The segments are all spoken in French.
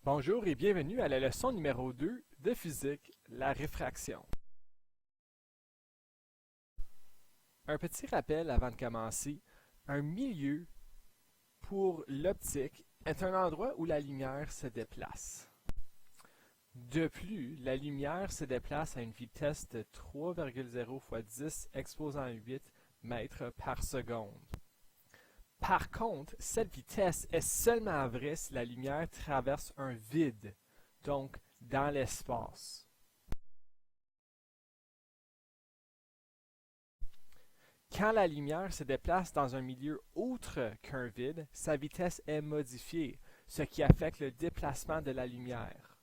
Bonjour et bienvenue à la leçon numéro 2 de physique, la réfraction. Un petit rappel avant de commencer. Un milieu pour l'optique est un endroit où la lumière se déplace. De plus, la lumière se déplace à une vitesse de 3,0 fois 10 exposant 8 mètres par seconde. Par contre, cette vitesse est seulement vraie si la lumière traverse un vide, donc dans l'espace. Quand la lumière se déplace dans un milieu autre qu'un vide, sa vitesse est modifiée, ce qui affecte le déplacement de la lumière.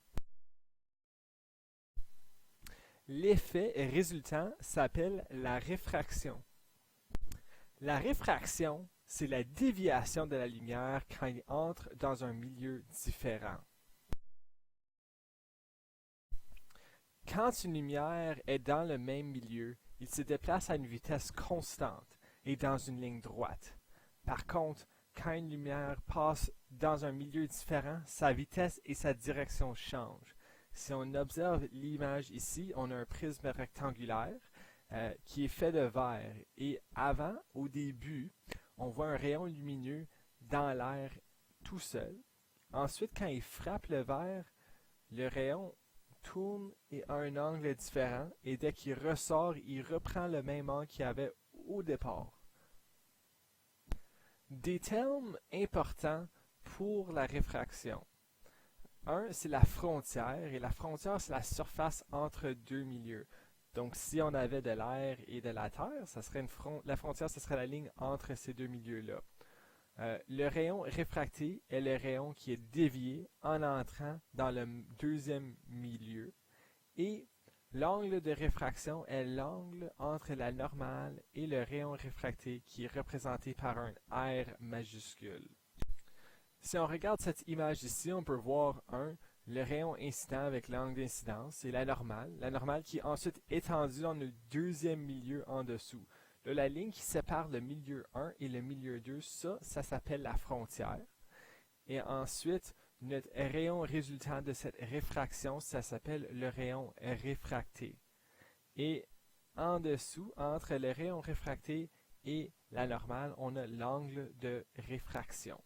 L'effet résultant s'appelle la réfraction. La réfraction, c'est la déviation de la lumière quand elle entre dans un milieu différent. Quand une lumière est dans le même milieu, il se déplace à une vitesse constante et dans une ligne droite. Par contre, quand une lumière passe dans un milieu différent, sa vitesse et sa direction changent. Si on observe l'image ici, on a un prisme rectangulaire qui est fait de verre. Et avant, au début, on voit un rayon lumineux dans l'air tout seul. Ensuite, quand il frappe le verre, le rayon tourne et a un angle différent. Et dès qu'il ressort, il reprend le même angle qu'il avait au départ. Des termes importants pour la réfraction. Un, c'est la frontière. Et la frontière, c'est la surface entre deux milieux. Donc, si on avait de l'air et de la terre, ça serait la frontière, ce serait la ligne entre ces deux milieux-là. Le rayon réfracté est le rayon qui est dévié en entrant dans le deuxième milieu. Et l'angle de réfraction est l'angle entre la normale et le rayon réfracté qui est représenté par un R majuscule. Si on regarde cette image ici, on peut voir le rayon incident avec l'angle d'incidence, et la normale qui est ensuite étendue dans le deuxième milieu en dessous. Là, la ligne qui sépare le milieu 1 et le milieu 2, ça s'appelle la frontière. Et ensuite, notre rayon résultant de cette réfraction, ça s'appelle le rayon réfracté. Et en dessous, entre le rayon réfracté et la normale, on a l'angle de réfraction.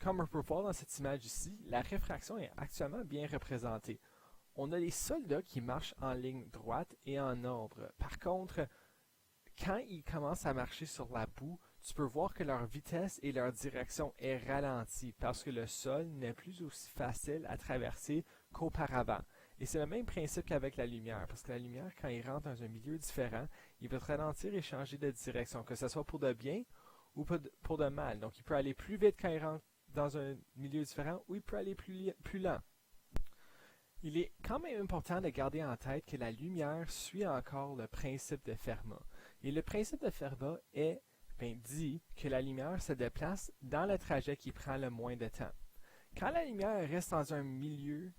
Comme on peut voir dans cette image ici, la réfraction est actuellement bien représentée. On a des soldats qui marchent en ligne droite et en ombre. Par contre, quand ils commencent à marcher sur la boue, tu peux voir que leur vitesse et leur direction est ralentie parce que le sol n'est plus aussi facile à traverser qu'auparavant. Et c'est le même principe qu'avec la lumière, parce que la lumière, quand il rentre dans un milieu différent, il va te ralentir et changer de direction, que ce soit pour de bien ou pour de mal. Donc, il peut aller plus vite quand il rentre dans un milieu différent ou il peut aller plus lent. Il est quand même important de garder en tête que la lumière suit encore le principe de Fermat. Et le principe de Fermat dit que la lumière se déplace dans le trajet qui prend le moins de temps. Quand la lumière reste dans un milieu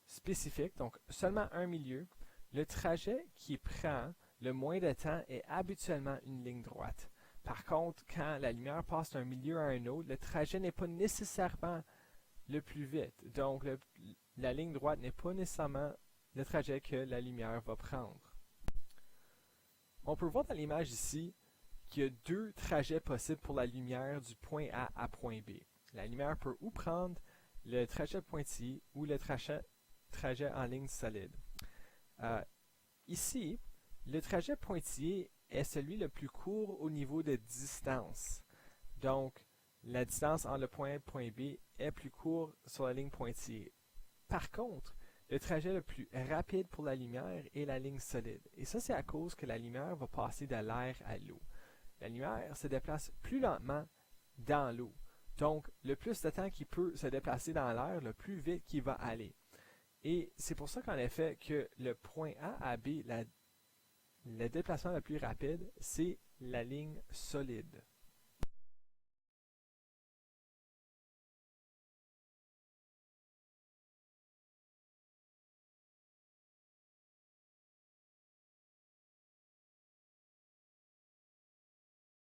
spécifique, donc seulement un milieu, le trajet qui prend le moins de temps est habituellement une ligne droite. Par contre, quand la lumière passe d'un milieu à un autre, le trajet n'est pas nécessairement le plus vite. Donc, la ligne droite n'est pas nécessairement le trajet que la lumière va prendre. On peut voir dans l'image ici qu'il y a deux trajets possibles pour la lumière du point A à point B. La lumière peut ou prendre le trajet pointillé ou le trajet en ligne solide. Ici, le trajet pointillé est celui le plus court au niveau de distance. Donc, la distance entre le point A et le point B est plus courte sur la ligne pointillée. Par contre, le trajet le plus rapide pour la lumière est la ligne solide. Et ça, c'est à cause que la lumière va passer de l'air à l'eau. La lumière se déplace plus lentement dans l'eau. Donc, le plus de temps qu'il peut se déplacer dans l'air, le plus vite qu'il va aller. Et c'est pour ça qu'en effet, que le point A à B, le déplacement le plus rapide, c'est la ligne solide.